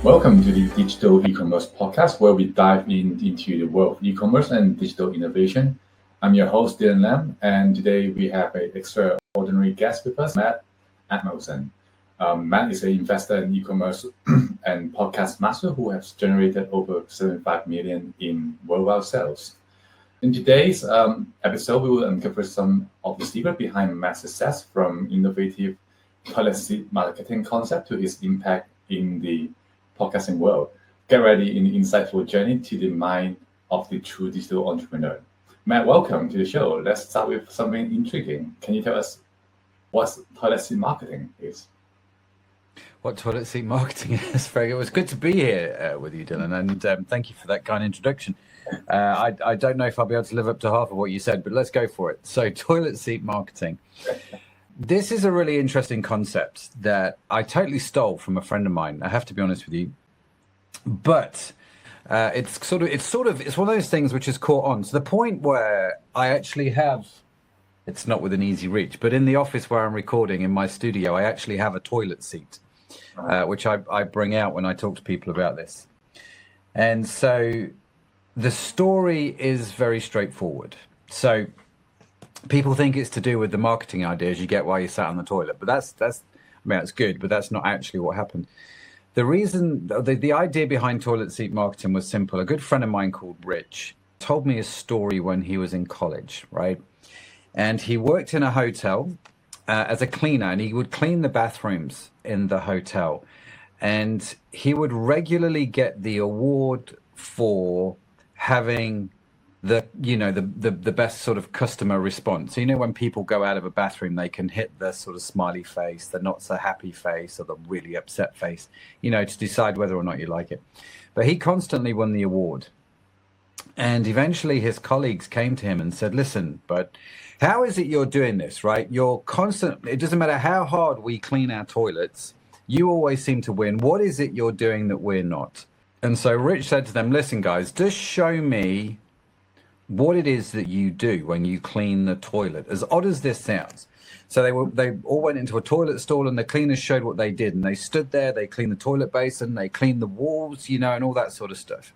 Welcome to the Digital E-commerce podcast, where we dive into the world of e-commerce and digital innovation. I'm your host, Dylan Lam, and today we have an extraordinary guest with us, Matt Edmundson. Matt is an investor in e-commerce and podcast master who has generated over 75 million in worldwide sales. In today's episode, we will uncover some of the secret behind Matt's success, from innovative toilet seat marketing concept to his impact in the podcasting world. Get ready in an insightful journey to the mind of the true digital entrepreneur. Matt, welcome to the show. Let's start with something intriguing. Can you tell us what toilet seat marketing is? What toilet seat marketing is? Very good. It was good to be here with you, Dylan, and thank you for that kind introduction. I don't know if I'll be able to live up to half of what you said, but let's go for it. So, toilet seat marketing. This is a really interesting concept that I totally stole from a friend of mine. I have to be honest with you, but it's one of those things which is caught on to the point where I actually have. It's not within easy reach, but in the office where I'm recording in my studio, I actually have a toilet seat, which I bring out when I talk to people about this. And so the story is very straightforward. So people think it's to do with the marketing ideas you get while you sat on the toilet, but that's good, but that's not actually what happened. The reason, the idea behind toilet seat marketing was simple. A good friend of mine called Rich told me a story when he was in college, right? And he worked in a hotel as a cleaner, and he would clean the bathrooms in the hotel. And he would regularly get the award for having the best sort of customer response. So, when people go out of a bathroom, they can hit the sort of smiley face, the not so happy face, or the really upset face, to decide whether or not you like it. But he constantly won the award. And eventually his colleagues came to him and said, listen, but how is it you're doing this, right? It doesn't matter how hard we clean our toilets, you always seem to win. What is it you're doing that we're not? And so Rich said to them, listen, guys, just show me what it is that you do when you clean the toilet, as odd as this sounds. So they all went into a toilet stall, and the cleaners showed what they did. And they stood there, they cleaned the toilet basin, they cleaned the walls, and all that sort of stuff.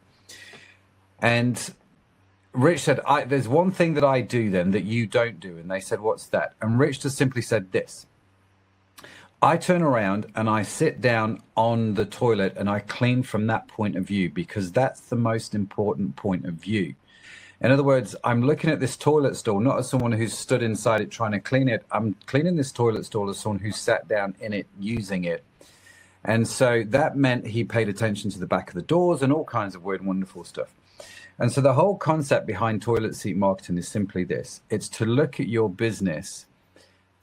And Rich said, there's one thing that I do then that you don't do. And they said, what's that? And Rich just simply said this. I turn around and I sit down on the toilet and I clean from that point of view, because that's the most important point of view. In other words, I'm looking at this toilet stall, not as someone who's stood inside it trying to clean it. I'm cleaning this toilet stall as someone who sat down in it, using it. And so that meant he paid attention to the back of the doors and all kinds of weird, wonderful stuff. And so the whole concept behind toilet seat marketing is simply this. It's to look at your business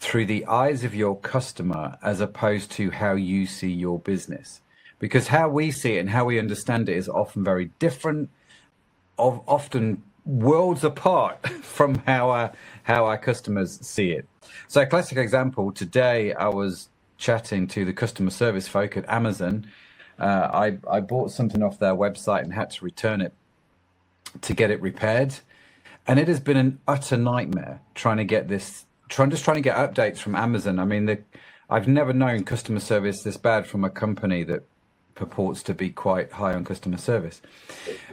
through the eyes of your customer, as opposed to how you see your business. Because how we see it and how we understand it is often very different, often worlds apart from how our customers see it. So a classic example, today I was chatting to the customer service folk at Amazon. I bought something off their website and had to return it to get it repaired. And it has been an utter nightmare trying to get updates from Amazon. I mean, I've never known customer service this bad from a company that purports to be quite high on customer service.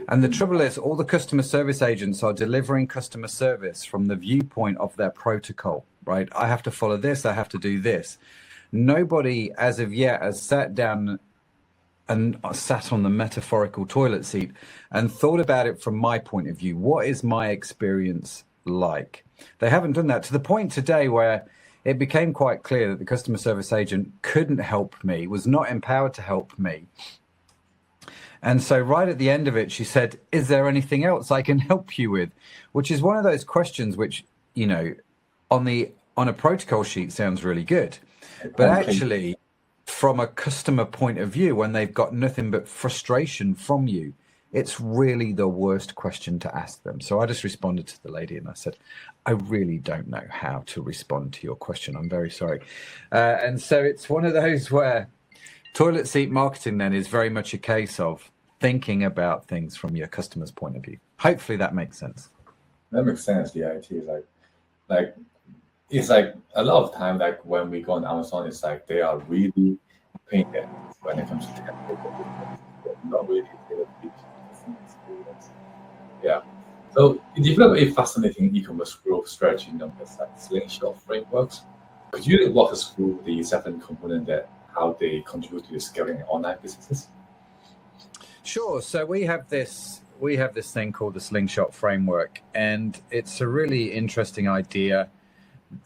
And the trouble is, all the customer service agents are delivering customer service from the viewpoint of their protocol, right? I have to follow this, I have to do this. Nobody as of yet has sat down and sat on the metaphorical toilet seat and thought about it from my point of view. What is my experience like? They haven't done that, to the point today where it became quite clear that the customer service agent couldn't help me, was not empowered to help me. And so right at the end of it, she said, is there anything else I can help you with? Which is one of those questions which, on a protocol sheet sounds really good. But actually, from a customer point of view, when they've got nothing but frustration from you, it's really the worst question to ask them. So I just responded to the lady and I said, I really don't know how to respond to your question. I'm very sorry. And so it's one of those where toilet seat marketing then is very much a case of thinking about things from your customer's point of view. Hopefully that makes sense. That makes sense. The idea is it's like a lot of time, like when we go on Amazon, it's like they are really painted when it comes to technical. not really tailored to each customer experience. Yeah. So you developed a fascinating e-commerce growth strategy known as like Slingshot Frameworks. Could you walk us through the 7 components that how they contribute to the scaling online businesses? Sure. So we have this thing called the Slingshot Framework, and it's a really interesting idea.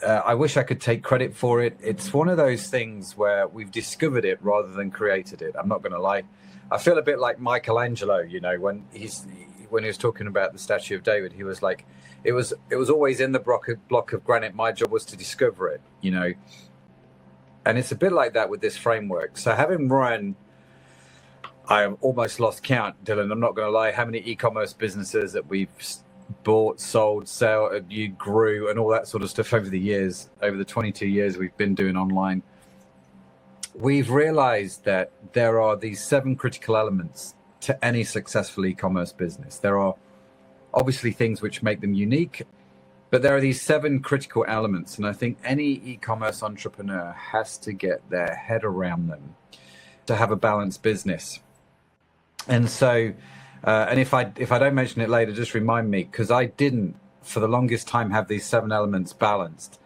I wish I could take credit for it. It's one of those things where we've discovered it rather than created it. I'm not going to lie. I feel a bit like Michelangelo, when he was talking about the statue of David. He was like, it was always in the block of granite. My job was to discover it, And it's a bit like that with this framework. So having run, I have almost lost count, Dylan. I'm not going to lie. How many e-commerce businesses that we've bought, sold, you grew, and all that sort of stuff over the years, over the 22 years we've been doing online. We've realized that there are these 7 critical elements to any successful e-commerce business. There are obviously things which make them unique, but there are these 7 critical elements, and I think any e-commerce entrepreneur has to get their head around them to have a balanced business. And so, and if I don't mention it later, just remind me, because I didn't for the longest time have these 7 elements balanced,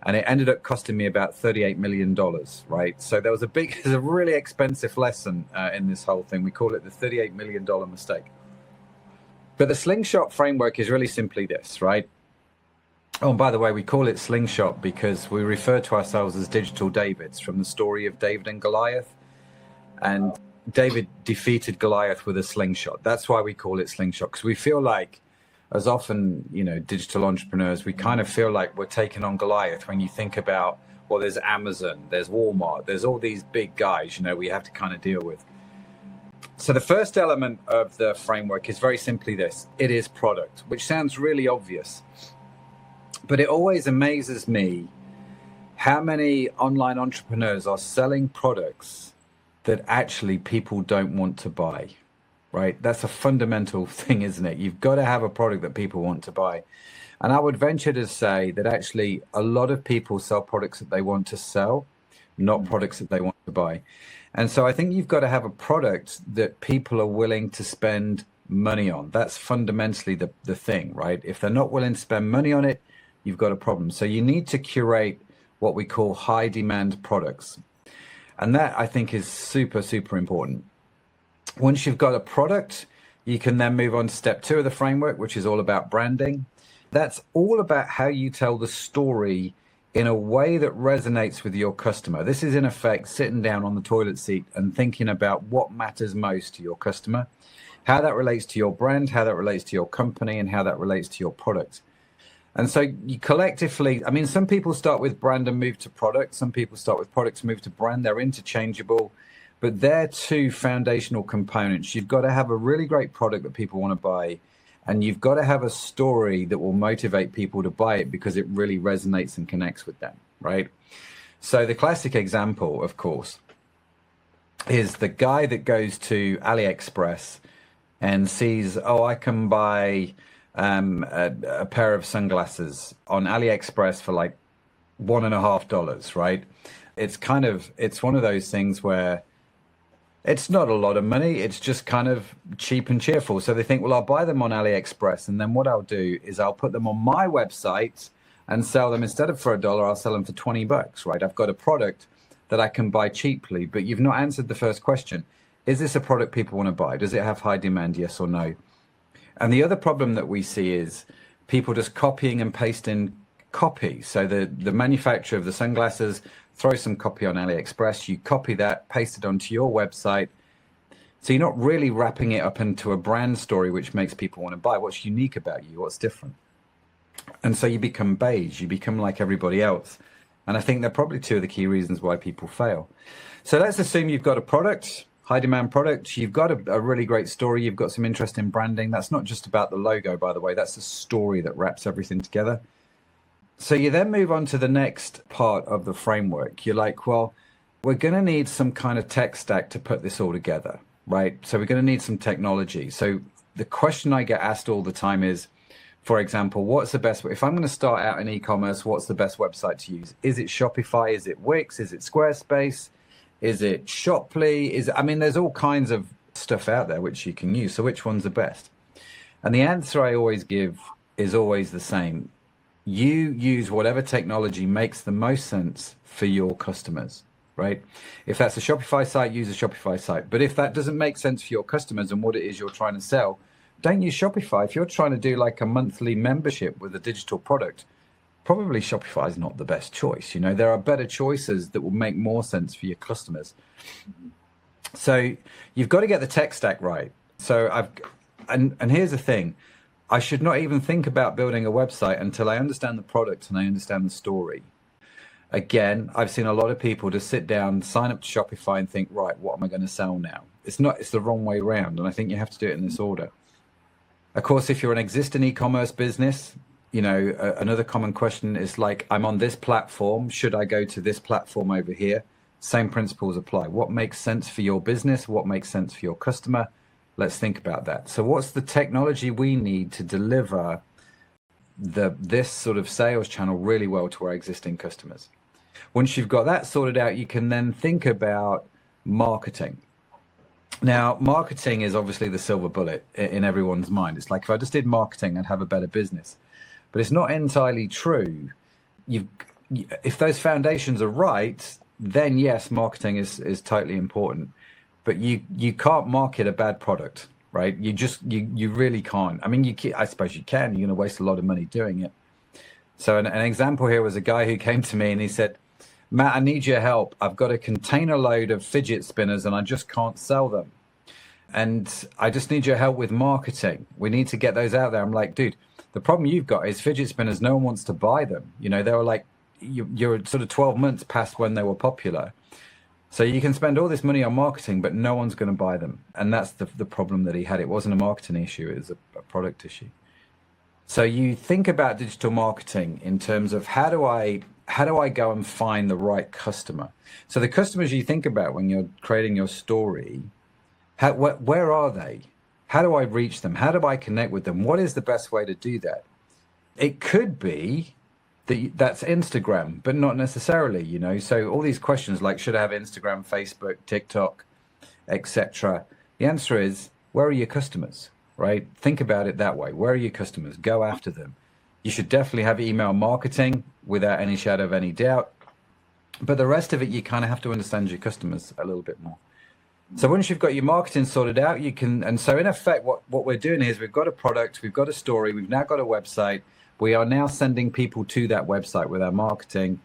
and it ended up costing me about $38 million, right? So there's a really expensive lesson in this whole thing. We call it the $38 million mistake. But the Slingshot Framework is really simply this, right? Oh, and by the way, we call it Slingshot because we refer to ourselves as digital Davids from the story of David and Goliath. And David defeated Goliath with a slingshot. That's why we call it Slingshot, because we feel like, as often, digital entrepreneurs, we kind of feel like we're taking on Goliath when you think about, well, there's Amazon, there's Walmart, there's all these big guys, we have to kind of deal with. So the first element of the framework is very simply this. It is product, which sounds really obvious. But it always amazes me how many online entrepreneurs are selling products that actually people don't want to buy, right? That's a fundamental thing, isn't it? You've got to have a product that people want to buy. And I would venture to say that actually a lot of people sell products that they want to sell, not products that they want to buy. And so I think you've got to have a product that people are willing to spend money on. That's fundamentally the thing, right? If they're not willing to spend money on it, you've got a problem. So you need to curate what we call high demand products. And that, I think, is super, super important. Once you've got a product, you can then move on to step 2 of the framework, which is all about branding. That's all about how you tell the story in a way that resonates with your customer. This is, in effect, sitting down on the toilet seat and thinking about what matters most to your customer, how that relates to your brand, how that relates to your company, and how that relates to your product. And so you collectively, some people start with brand and move to product. Some people start with products, move to brand. They're interchangeable, but they're 2 foundational components. You've got to have a really great product that people want to buy, and you've got to have a story that will motivate people to buy it because it really resonates and connects with them, right? So the classic example, of course, is the guy that goes to AliExpress and sees, I can buy a pair of sunglasses on AliExpress for like $1.50, right? It's one of those things where it's not a lot of money. It's just kind of cheap and cheerful. So they think, well, I'll buy them on AliExpress, and then what I'll do is I'll put them on my website and sell them. Instead of for $1, I'll sell them for $20, right? I've got a product that I can buy cheaply. But you've not answered the first question. Is this a product people want to buy? Does it have high demand, yes or no? And the other problem that we see is people just copying and pasting copy. So the manufacturer of the sunglasses throws some copy on AliExpress, you copy that, paste it onto your website. So you're not really wrapping it up into a brand story which makes people want to buy. What's unique about you? What's different? And so you become beige, you become like everybody else. And I think they're probably 2 of the key reasons why people fail. So let's assume you've got a product, high demand product. You've got a really great story. You've got some interesting branding. That's not just about the logo, by the way. That's the story that wraps everything together. So you then move on to the next part of the framework. You're like, well, we're going to need some kind of tech stack to put this all together, right? So we're going to need some technology. So the question I get asked all the time is, for example, what's the best, if I'm going to start out in e-commerce, what's the best website to use? Is it Shopify? Is it Wix? Is it Squarespace? Is it Shoply? There's all kinds of stuff stuff out there which you can use. So which one's the best? And the answer I always give is always the same. You use whatever technology makes the most sense for your customers, right? If that's a Shopify site, use a Shopify site. But if that doesn't make sense for your customers and what it is you're trying to sell, don't use Shopify. If you're trying to do like a monthly membership with a digital product, probably Shopify is not the best choice. There are better choices that will make more sense for your customers. So you've got to get the tech stack right. So and here's the thing. I should not even think about building a website until I understand the product and I understand the story. Again, I've seen a lot of people just sit down, sign up to Shopify and think, right, what am I going to sell now? It's the wrong way around. And I think you have to do it in this order. Of course, if you're an existing e-commerce business, another common question is like, I'm on this platform. Should I go to this platform over here? Same principles apply. What makes sense for your business? What makes sense for your customer? Let's think about that. So what's the technology we need to deliver this sort of sales channel really well to our existing customers? Once you've got that sorted out, you can then think about marketing. Now, marketing is obviously the silver bullet in everyone's mind. It's like, if I just did marketing, I'd have a better business. But it's not entirely true. If those foundations are right, then yes, marketing is totally important. But you can't market a bad product, right? You really can't. I mean, I suppose you can. You're going to waste a lot of money doing it. So an example here was a guy who came to me and he said, Matt, I need your help. I've got a container load of fidget spinners and I just can't sell them. And I just need your help with marketing. We need to get those out there. I'm like, dude, the problem you've got is fidget spinners, no one wants to buy them. They were like, you're sort of 12 months past when they were popular. So you can spend all this money on marketing, but no one's going to buy them. And that's the problem that he had. It wasn't a marketing issue, it was a product issue. So you think about digital marketing in terms of how do I go and find the right customer? So the customers you think about when you're creating your story, where are they? How do I reach them? How do I connect with them? What is the best way to do that? It could be that's Instagram, but not necessarily, So all these questions like, should I have Instagram, Facebook, TikTok, etc.? The answer is, where are your customers, right? Think about it that way. Where are your customers? Go after them. You should definitely have email marketing without any shadow of any doubt. But the rest of it, you kind of have to understand your customers a little bit more. So once you've got your marketing sorted out, you can, and so in effect, what we're doing is we've got a product, we've got a story, we've now got a website. We are now sending people to that website with our marketing.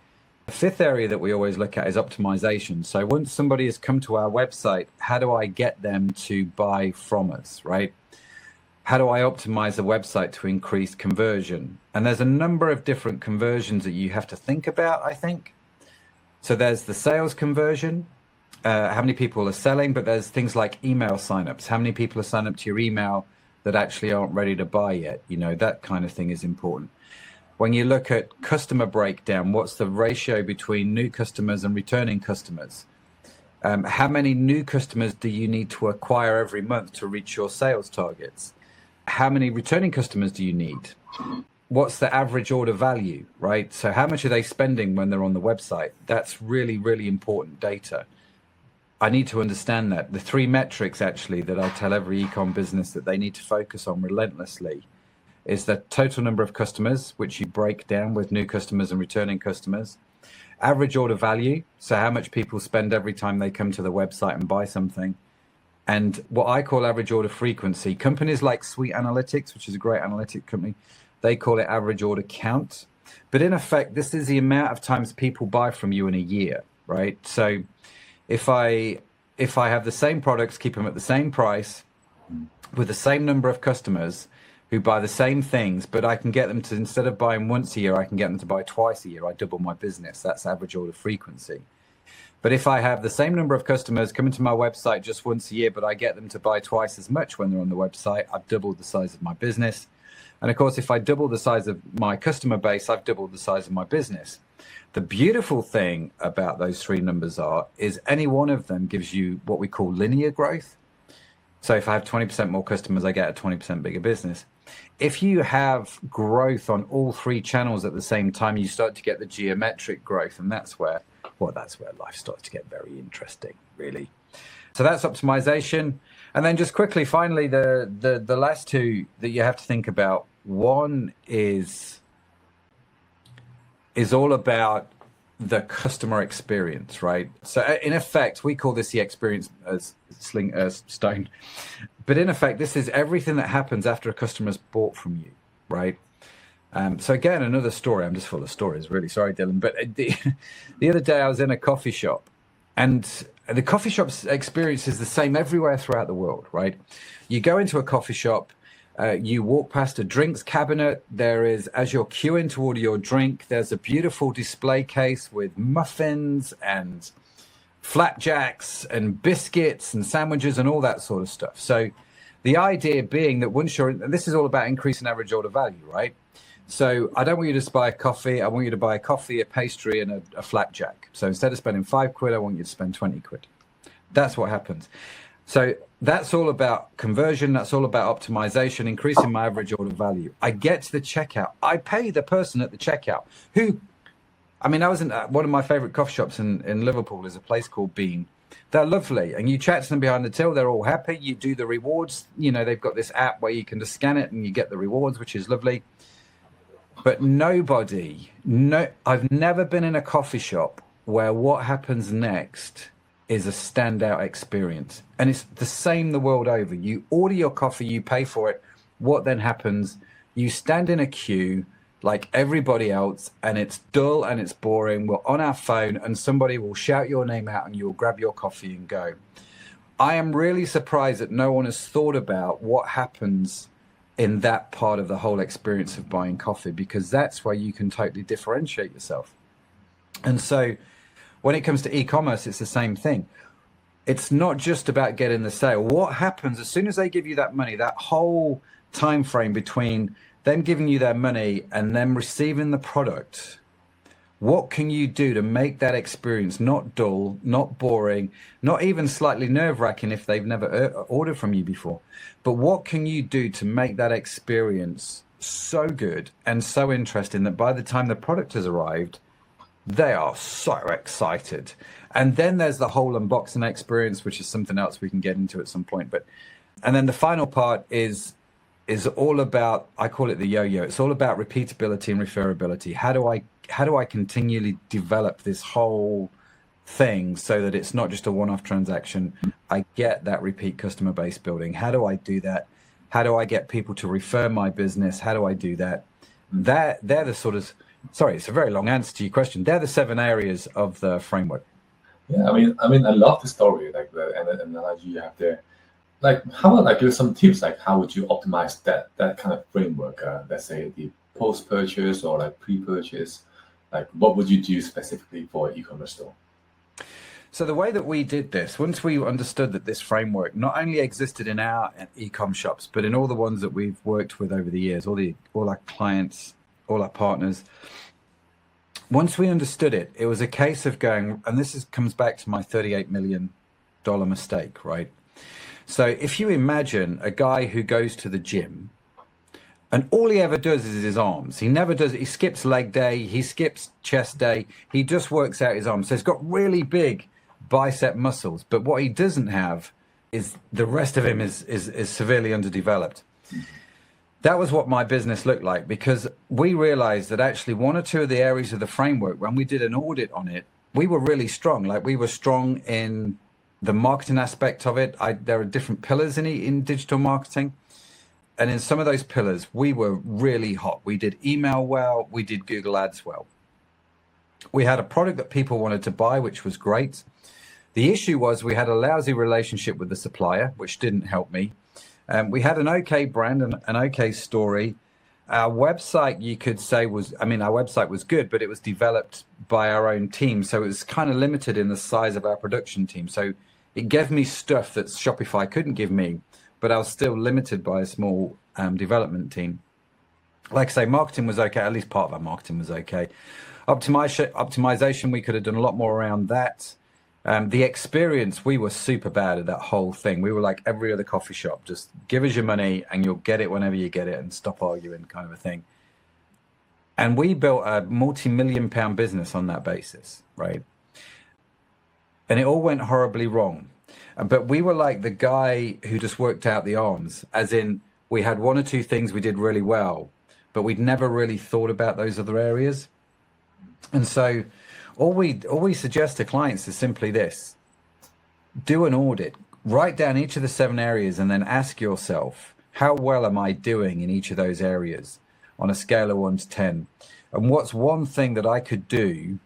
The fifth area that we always look at is optimization. So once somebody has come to our website, how do I get them to buy from us, right? How do I optimize the website to increase conversion? And there's a number of different conversions that you have to think about, I think. So there's the sales conversion, how many people are selling, but there's things like email signups. How many people are signed up to your email that actually aren't ready to buy yet? That kind of thing is important. When you look at customer breakdown, what's the ratio between new customers and returning customers? How many new customers do you need to acquire every month to reach your sales targets? How many returning customers do you need? What's the average order value, right? So how much are they spending when they're on the website? That's really, really important data. I need to understand that. The three metrics actually that I tell every e-com business that they need to focus on relentlessly is the total number of customers, which you break down with new customers and returning customers. Average order value, so how much people spend every time they come to the website and buy something. And what I call average order frequency. Companies like Suite Analytics, which is a great analytic company, they call it average order count. But in effect, this is the amount of times people buy from you in a year, right? So if I have the same products, keep them at the same price, with the same number of customers who buy the same things, but I can get them to, instead of buying once a year, I can get them to buy twice a year. I double my business. That's average order frequency. But if I have the same number of customers coming to my website just once a year, but I get them to buy twice as much when they're on the website, I've doubled the size of my business. And of course, if I double the size of my customer base, I've doubled the size of my business. The beautiful thing about those three numbers is any one of them gives you what we call linear growth. So if I have 20% more customers, I get a 20% bigger business. If you have growth on all three channels at the same time, you start to get the geometric growth. And that's where life starts to get very interesting, really. So that's optimization. And then just quickly, finally, the last two that you have to think about. One is all about the customer experience, right? So in effect, we call this the experience as stone. But in effect, this is everything that happens after a customer's bought from you, right? So again, another story. I'm just full of stories, really. Sorry, Dylan. But the other day I was in a coffee shop, and the coffee shop's experience is the same everywhere throughout the world, right? You go into a coffee shop, you walk past a drinks cabinet. There is, as you're queuing to order your drink, there's a beautiful display case with muffins and flapjacks and biscuits and sandwiches and all that sort of stuff. So the idea being that once you're, and this is all about increasing average order value, right? So I don't want you to just buy a coffee. I want you to buy a coffee, a pastry, and a flapjack. So instead of spending £5, I want you to spend 20 quid. That's what happens. So that's all about conversion. That's all about optimization, increasing my average order value. I get to the checkout. I pay the person at the checkout who, I mean, I was in one of my favorite coffee shops in Liverpool is a place called Bean. They're lovely. And you chat to them behind the till. They're all happy. You do the rewards. You know, they've got this app where you can just scan it and you get the rewards, which is lovely. But I've never been in a coffee shop where what happens next is a standout experience. And it's the same the world over. You order your coffee, you pay for it. What then happens? You stand in a queue like everybody else, and it's dull and it's boring. We're on our phone and somebody will shout your name out and you'll grab your coffee and go. I am really surprised that no one has thought about what happens in that part of the whole experience of buying coffee, because that's where you can totally differentiate yourself. And so when it comes to e-commerce, it's the same thing. It's not just about getting the sale. What happens as soon as they give you that money, that whole time frame between them giving you their money and them receiving the product, what can you do to make that experience not dull, not boring, not even slightly nerve-wracking if they've never ordered from you before? But what can you do to make that experience so good and so interesting that by the time the product has arrived, they are so excited? And then there's the whole unboxing experience, which is something else we can get into at some point. And then the final part is all about, I call it the yo-yo. It's all about repeatability and referability. How do I continually develop this whole thing so that it's not just a one-off transaction? I get that repeat customer base building. How do I do that? How do I get people to refer my business? How do I do that? They're the sort of, sorry, it's a very long answer to your question. They're the 7 areas of the framework. Yeah, I mean, I love the story, like the analogy you have there. Like, how about like give some tips, like how would you optimize that kind of framework? Let's say the post-purchase or like pre-purchase. Like, what would you do specifically for an e-commerce store? So the way that we did this, once we understood that this framework not only existed in our e-com shops, but in all the ones that we've worked with over the years, all our clients, all our partners. Once we understood it, it was a case of going, and comes back to my $38 million mistake, right? So if you imagine a guy who goes to the gym and all he ever does is his arms. He skips leg day, he skips chest day, he just works out his arms. So he's got really big bicep muscles, but what he doesn't have is the rest of him is severely underdeveloped. That was what my business looked like, because we realized that actually one or two of the areas of the framework, when we did an audit on it, we were really strong. Like, we were strong in the marketing aspect of it. There are different pillars in digital marketing. And in some of those pillars, we were really hot. We did email well. We did Google Ads well. We had a product that people wanted to buy, which was great. The issue was we had a lousy relationship with the supplier, which didn't help me. We had an okay brand and an okay story. Our website, you could say, our website was good, but it was developed by our own team. So it was kind of limited in the size of our production team. So it gave me stuff that Shopify couldn't give me, but I was still limited by a small development team. Like I say, marketing was okay. At least part of our marketing was okay. Optimization, we could have done a lot more around that. The experience, we were super bad at that whole thing. We were like every other coffee shop. Just give us your money and you'll get it whenever you get it, and stop arguing, kind of a thing. And we built a multi-million-pound business on that basis, right? And it all went horribly wrong. But we were like the guy who just worked out the arms, as in we had one or two things we did really well, but we'd never really thought about those other areas. And so all we suggest to clients is simply this: do an audit, write down each of the 7 areas, and then ask yourself, how well am I doing in each of those areas on a scale of 1 to 10? And what's one thing that I could do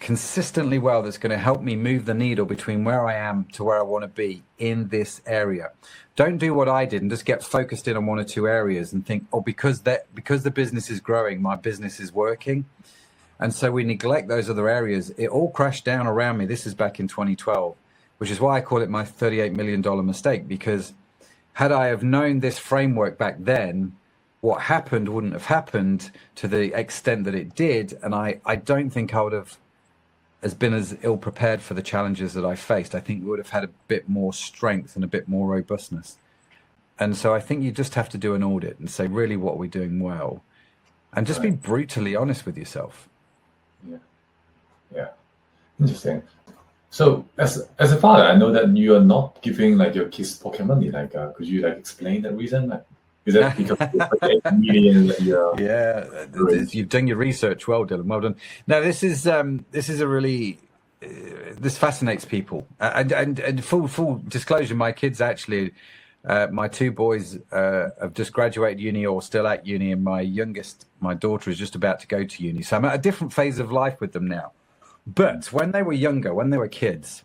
consistently well that's going to help me move the needle between where I am to where I want to be in this area? Don't do what I did and just get focused in on 1 or 2 areas and think, oh, because the business is growing, my business is working. And so we neglect those other areas. It all crashed down around me. This is back in 2012, which is why I call it my $38 million mistake, because had I have known this framework back then, what happened wouldn't have happened to the extent that it did. And I don't think I would have been as ill prepared for the challenges that I faced. I think we would have had a bit more strength and a bit more robustness. And so I think you just have to do an audit and say, really, what are we doing well? And just be brutally honest with yourself. Yeah. Interesting. So as a father, I know that you are not giving like your kids pocket money. Like, could you like explain that reason? Like, is that because you're million? You've done your research. Well, Dylan. Well done. No, this is a really this fascinates people. And full disclosure, my kids actually, my 2 boys have just graduated uni or still at uni, and my youngest, my daughter, is just about to go to uni. So I'm at a different phase of life with them now. But when they were younger, when they were kids,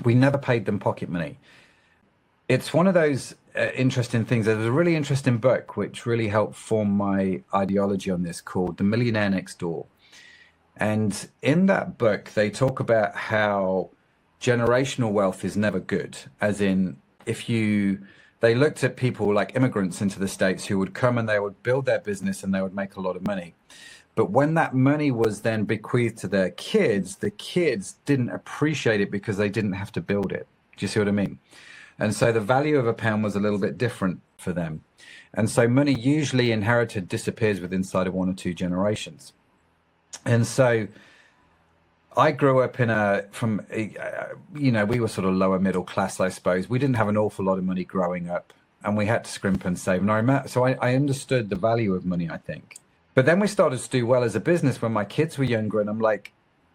we never paid them pocket money. It's one of those interesting things. There's a really interesting book which really helped form my ideology on this, called The Millionaire Next Door. And in that book, they talk about how generational wealth is never good. As in, they looked at people like immigrants into the States who would come and they would build their business and they would make a lot of money. But when that money was then bequeathed to their kids, the kids didn't appreciate it because they didn't have to build it. Do you see what I mean? And so the value of a pound was a little bit different for them. And so money usually inherited disappears within inside of 1 or 2 generations. And so I grew up we were sort of lower middle class, I suppose. We didn't have an awful lot of money growing up, and we had to scrimp and save. And so I understood the value of money, I think. But then we started to do well as a business when my kids were younger, and I'm like,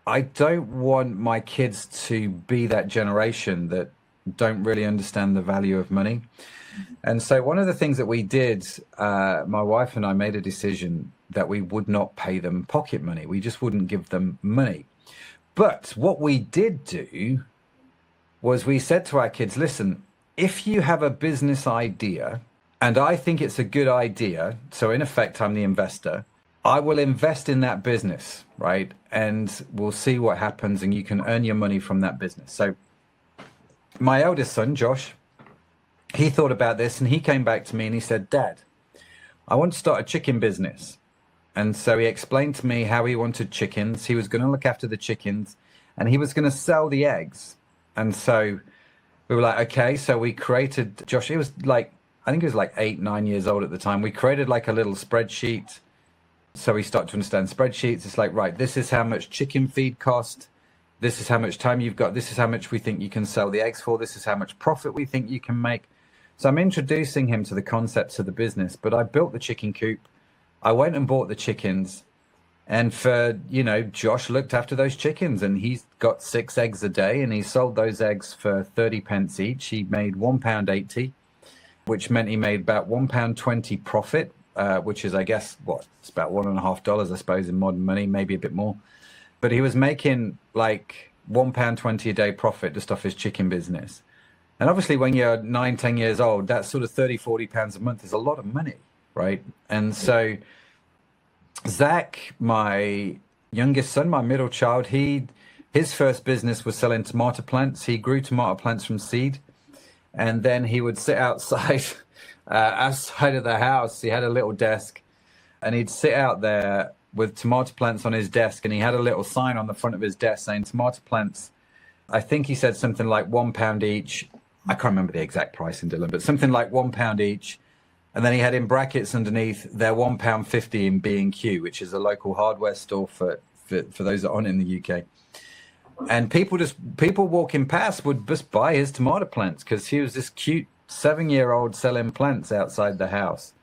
I don't want my kids to be that generation that don't really understand the value of money. And so one of the things that we did, my wife and I made a decision that we would not pay them pocket money. We just wouldn't give them money. But what we did do was we said to our kids, listen, if you have a business idea and I think it's a good idea, so in effect, I'm the investor, I will invest in that business, right? And we'll see what happens, and you can earn your money from that business. So my eldest son, Josh, he thought about this and he came back to me and he said, Dad, I want to start a chicken business. And so he explained to me how he wanted chickens. He was going to look after the chickens and he was going to sell the eggs. And so we were like, okay, so we created, Josh, it was like, I think he was like 8, 9 years old at the time. We created like a little spreadsheet. So we start to understand spreadsheets. It's like, right, this is how much chicken feed cost. This is how much time you've got. This is how much we think you can sell the eggs for. This is how much profit we think you can make. So I'm introducing him to the concepts of the business, but I built the chicken coop. I went and bought the chickens, and Josh looked after those chickens, and he's got 6 eggs a day, and he sold those eggs for 30 pence each. He made £1.80, which meant he made about £1.20 profit, which is, I guess, it's about $1.50, I suppose, in modern money, maybe a bit more. But he was making like £1.20 a day profit just off his chicken business. And obviously when you're 9, 10 years old, that's sort of 30, 40 pounds a month is a lot of money, right? And so Zach, my youngest son, my middle child, his first business was selling tomato plants. He grew tomato plants from seed. And then he would sit outside, outside of the house. He had a little desk and he'd sit out there with tomato plants on his desk. And he had a little sign on the front of his desk saying tomato plants. I think he said something like £1 each. I can't remember the exact price in Dylan, but something like £1 each. And then he had in brackets underneath, they're £1.50 in B&Q, which is a local hardware store for those that aren't in the UK. And people walking past would just buy his tomato plants because he was this cute 7-year-old selling plants outside the house.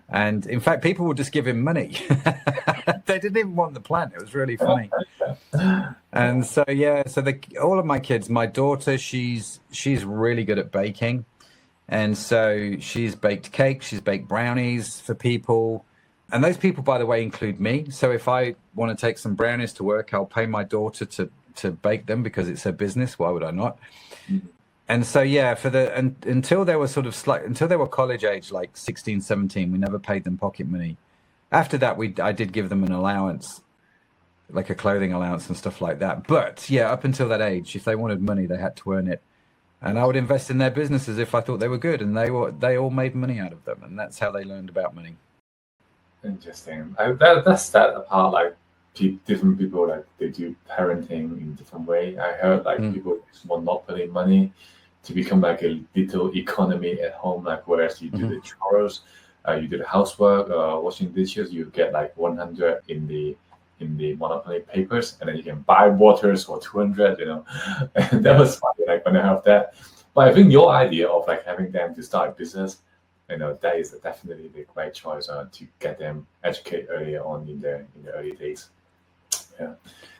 And in fact, people would just give him money. They didn't even want the plant. It was really funny. And so, yeah, so all of my kids, my daughter, she's really good at baking. And so she's baked cakes, she's baked brownies for people. And those people, by the way, include me. So if I want to take some brownies to work, I'll pay my daughter to bake them because it's her business. Why would I not? Mm-hmm. And so, yeah, until they were until they were college age, like 16, 17, we never paid them pocket money. After that, I did give them an allowance, like a clothing allowance and stuff like that. But yeah, up until that age, if they wanted money, they had to earn it. And I would invest in their businesses if I thought they were good, and they all made money out of them, and that's how they learned about money. Interesting. That's that part. Like different people, like they do parenting in different way. I heard like people use monopoly money to become like a little economy at home. Like whereas you do the chores, you do the housework, washing dishes, you get like 100 in the monopoly papers, and then you can buy waters for 200. And that was funny. Like when I have that, but I think your idea of like having them to start a business, that is definitely the right choice to get them educated earlier on in the early days.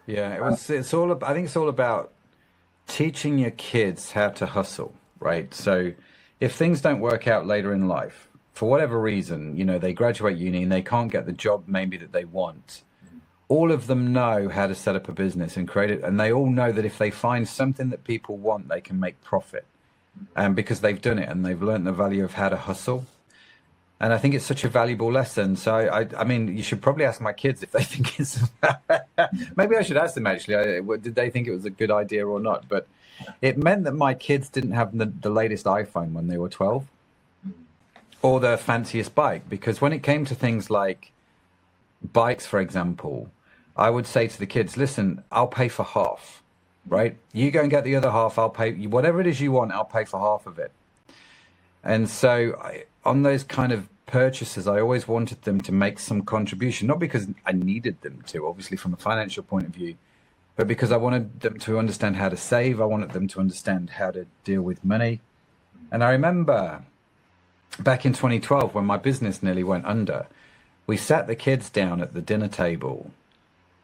Yeah. I think it's all about teaching your kids how to hustle, right? So if things don't work out later in life for whatever reason, they graduate uni and they can't get the job maybe that they want, all of them know how to set up a business and create it, and they all know that if they find something that people want, they can make profit. Because they've done it and they've learned the value of how to hustle. And I think it's such a valuable lesson. So I mean, you should probably ask my kids if they think it's maybe I should ask them actually, did they think it was a good idea or not? But it meant that my kids didn't have the latest iPhone when they were 12 or the fanciest bike, because when it came to things like bikes, for example, I would say to the kids, listen, I'll pay for half. Right? You go and get the other half. I'll pay you whatever it is you want. I'll pay for half of it. And so on those kind of purchases, I always wanted them to make some contribution, not because I needed them to, obviously from a financial point of view, but because I wanted them to understand how to save. I wanted them to understand how to deal with money. And I remember back in 2012, when my business nearly went under, we sat the kids down at the dinner table.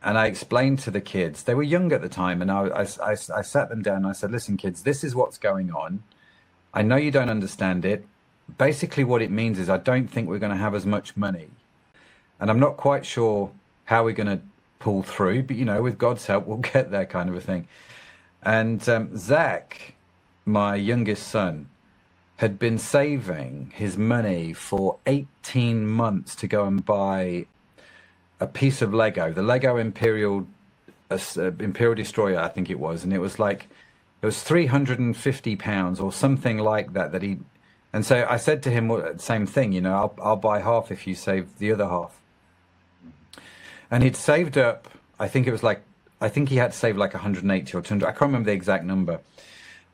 And I explained to the kids, they were young at the time, and I sat them down and I said, listen, kids, this is what's going on. I know you don't understand it. Basically, what it means is I don't think we're going to have as much money. And I'm not quite sure how we're going to pull through, but, with God's help, we'll get there, kind of a thing. And Zach, my youngest son, had been saving his money for 18 months to go and buy a piece of Lego, the Lego Imperial Destroyer, I think it was, and it was £350 or something like that he. And so I said to him, well, same thing, I'll buy half if you save the other half. And he'd saved up, I think he had to save like 180 or 200. I can't remember the exact number,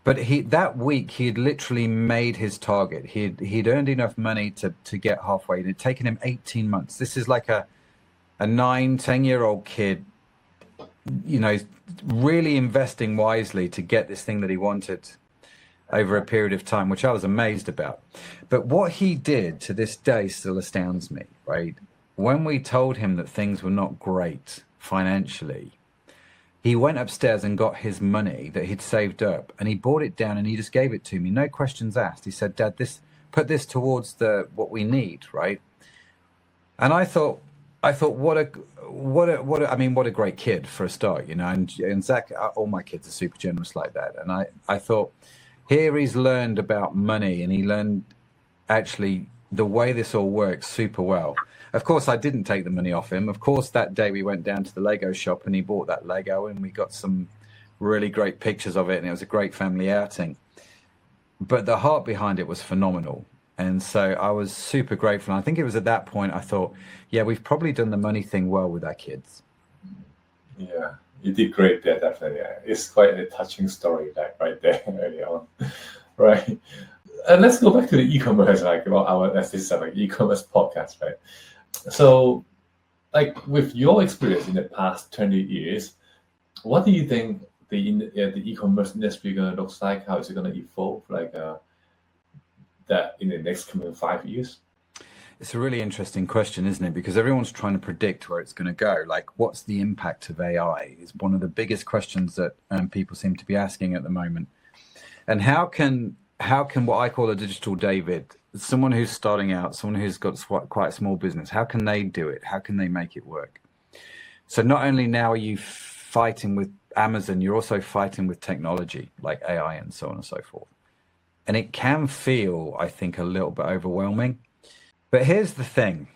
but that week he had literally made his target. He'd earned enough money to get halfway. It had taken him 18 months. This is like a 9-10-year-old kid, really investing wisely to get this thing that he wanted over a period of time, which I was amazed about. But what he did to this day still astounds me, right? When we told him that things were not great financially, he went upstairs and got his money that he'd saved up, and he brought it down and he just gave it to me, no questions asked. He said, Dad, put this towards what we need, right? And I thought, what a great kid for a start, and Zach, all my kids are super generous like that. And I thought, here he's learned about money, and he learned actually the way this all works super well. Of course, I didn't take the money off him. Of course, that day we went down to the Lego shop and he bought that Lego, and we got some really great pictures of it, and it was a great family outing. But the heart behind it was phenomenal. And so I was super grateful. And I think it was at that point I thought, yeah, we've probably done the money thing well with our kids. Yeah, you did great there, definitely. It's quite a touching story, like right there early on, right? And let's go back to the e-commerce, e-commerce podcast, right? So, like with your experience in the past 20 years, what do you think the e-commerce industry going to look like? How is it going to evolve that in the next coming 5 years? It's a really interesting question, isn't it? Because everyone's trying to predict where it's going to go. Like, what's the impact of AI is one of the biggest questions that people seem to be asking at the moment. And how can what I call a digital David, someone who's starting out, someone who's got quite a small business, how can they do it? How can they make it work? So not only now are you fighting with Amazon, you're also fighting with technology like AI and so on and so forth. And it can feel, I think, a little bit overwhelming. But here's the thing.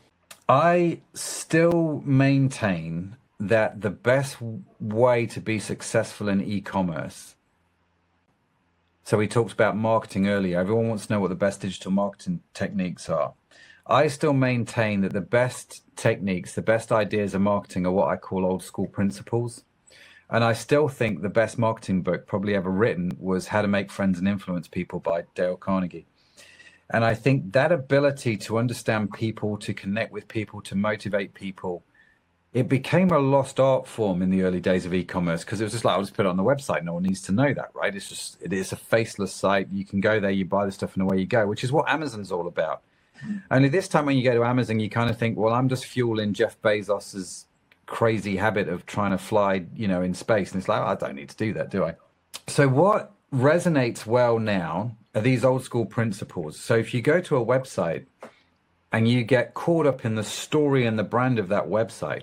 I still maintain that the best way to be successful in e-commerce. So we talked about marketing earlier. Everyone wants to know what the best digital marketing techniques are. I still maintain that the best techniques, the best ideas of marketing are what I call old school principles. And I still think the best marketing book probably ever written was How to Make Friends and Influence People by Dale Carnegie. And I think that ability to understand people, to connect with people, to motivate people, it became a lost art form in the early days of e-commerce because it was just like, I'll just put it on the website. No one needs to know that, right? It is a faceless site. You can go there, you buy the stuff and away you go, which is what Amazon's all about. Only this time when you go to Amazon, you kind of think, well, I'm just fueling Jeff Bezos's crazy habit of trying to fly, in space. And it's like, I don't need to do that, do I? So what resonates well now are these old school principles. So if you go to a website and you get caught up in the story and the brand of that website,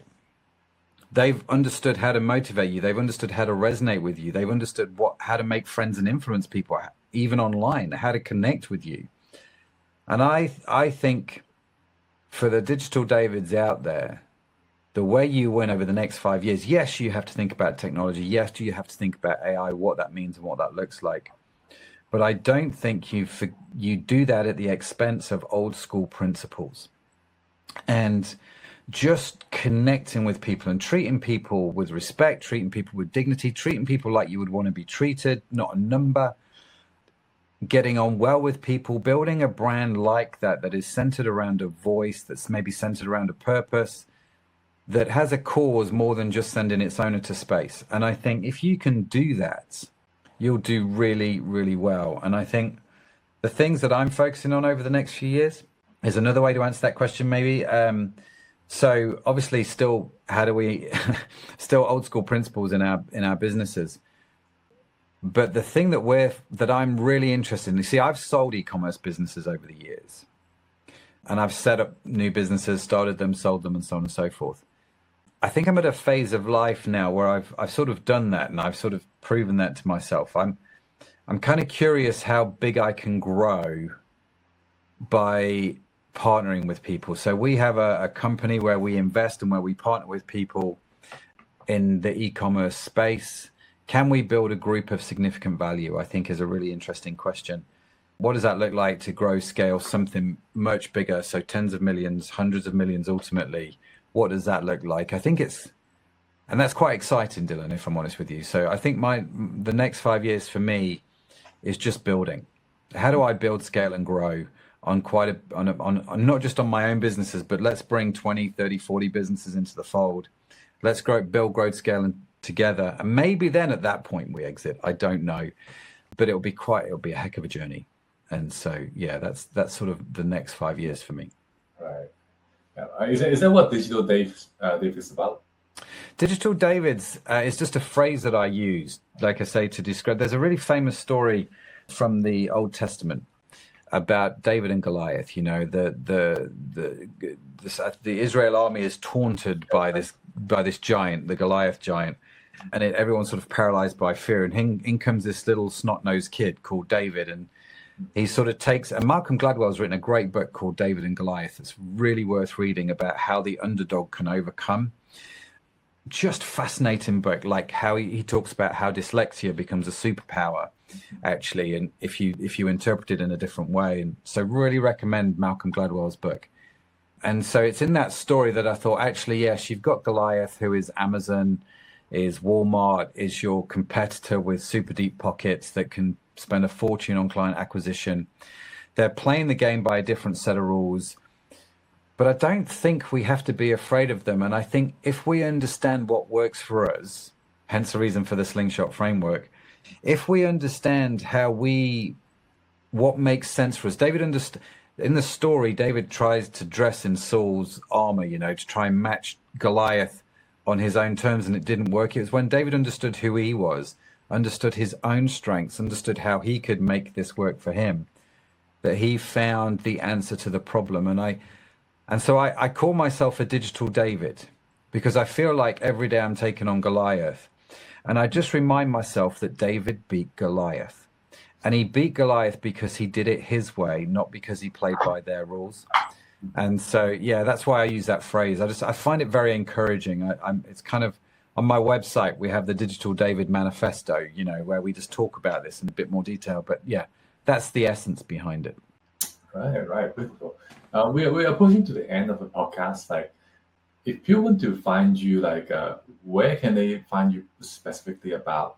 they've understood how to motivate you. They've understood how to resonate with you. They've understood how to make friends and influence people, even online, how to connect with you. And I think for the digital Davids out there, the way you win over the next 5 years, yes, you have to think about technology. Yes, you have to think about AI, what that means and what that looks like. But I don't think you do that at the expense of old school principles. And just connecting with people and treating people with respect, treating people with dignity, treating people like you would want to be treated, not a number, getting on well with people, building a brand like that is centered around a voice, that's maybe centered around a purpose, that has a cause more than just sending its owner to space. And I think if you can do that, you'll do really, really well. And I think the things that I'm focusing on over the next few years is another way to answer that question, maybe. So obviously still, how do we still old school principles in our businesses? But the thing that I'm really interested in, you see, I've sold e-commerce businesses over the years, and I've set up new businesses, started them, sold them, and so on and so forth. I think I'm at a phase of life now where I've sort of done that, and I've sort of proven that to myself. I'm kind of curious how big I can grow by partnering with people. So we have a company where we invest and where we partner with people in the e-commerce space. Can we build a group of significant value? I think is a really interesting question. What does that look like to grow, scale something much bigger? So tens of millions, hundreds of millions ultimately. What does that look like? I think and that's quite exciting, Dylan, if I'm honest with you. So I think the next 5 years for me is just building. How do I build, scale, and grow on not just on my own businesses, but let's bring 20, 30, 40 businesses into the fold. Let's build, grow, scale, and together. And maybe then at that point we exit. I don't know, but it'll be a heck of a journey. And so, yeah, that's sort of the next 5 years for me. Right. Yeah. Is that what Digital Dave is about? Digital Davids is just a phrase that I use, like I say, to describe. There's a really famous story from the Old Testament about David and Goliath. The Israel army is taunted by this giant, the Goliath giant, and everyone's sort of paralyzed by fear. And in comes this little snot-nosed kid called David, and he sort of and Malcolm Gladwell's written a great book called David and Goliath. It's really worth reading about how the underdog can overcome. Just fascinating book, like how he talks about how dyslexia becomes a superpower, actually, and if you interpret it in a different way. And so really recommend Malcolm Gladwell's book. And so it's in that story that I thought, actually, yes, you've got Goliath, who is Amazon, is Walmart, is your competitor with super deep pockets that can spend a fortune on client acquisition. They're playing the game by a different set of rules. But I don't think we have to be afraid of them. And I think if we understand what works for us, hence the reason for the Slingshot Framework. If we understand what makes sense for us, in the story, David tries to dress in Saul's armor, to try and match Goliath on his own terms, and it didn't work. It was when David understood who he was, understood his own strengths, understood how he could make this work for him, that he found the answer to the problem. And so I call myself a digital David, because I feel like every day I'm taking on Goliath. And I just remind myself that David beat Goliath. And he beat Goliath because he did it his way, not because he played by their rules. And so, yeah, that's why I use that phrase. I find it very encouraging. It's kind of, on my website, we have the Digital David Manifesto, where we just talk about this in a bit more detail. But yeah, that's the essence behind it. Right. Beautiful. We are approaching to the end of the podcast. Like, if people want to find you, where can they find you specifically about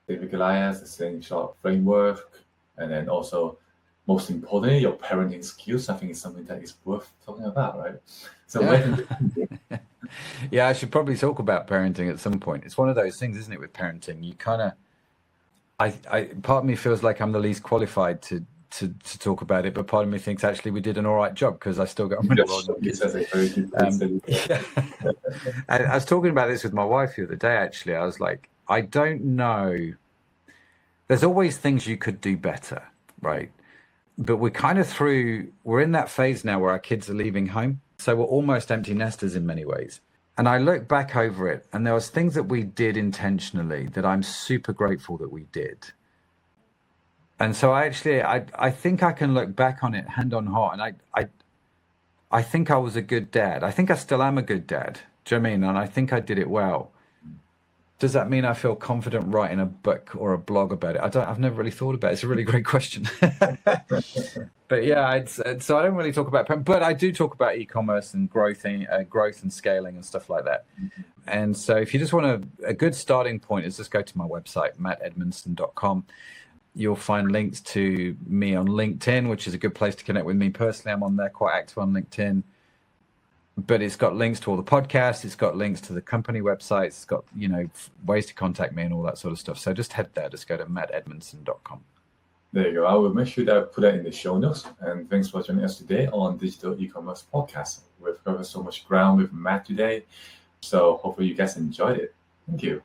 David Goliath, the Slingshot Framework, and then also, most importantly, your parenting skills? I think it's something that is worth talking about, right? So where can Yeah, I should probably talk about parenting at some point. It's one of those things, isn't it, with parenting? You kind of, part of me feels like I'm the least qualified to talk about it, but part of me thinks actually we did an all right job, because I still got money. I was talking about this with my wife the other day, actually. I was like, I don't know. There's always things you could do better, right? But we're in that phase now where our kids are leaving home. So we're almost empty nesters in many ways. And I look back over it, and there was things that we did intentionally that I'm super grateful that we did. And so I think I can look back on it hand on heart. And I think I was a good dad. I think I still am a good dad. Do you know what I mean? And I think I did it well. Does that mean I feel confident writing a book or a blog about it? I've never really thought about it. It's a really great question. But yeah, so I don't really talk about, but I do talk about e-commerce and growth and scaling and stuff like that. And so if you just want a good starting point is just go to my website, mattedmundson.com. You'll find links to me on LinkedIn, which is a good place to connect with me personally. I'm on there, quite active on LinkedIn. But it's got links to all the podcasts. It's got links to the company websites. It's got, ways to contact me and all that sort of stuff. So just head there. Just go to mattedmundson.com. There you go. I will make sure that I put that in the show notes. And thanks for joining us today on Digital E-Commerce Podcast. We've covered so much ground with Matt today. So hopefully you guys enjoyed it. Thank you.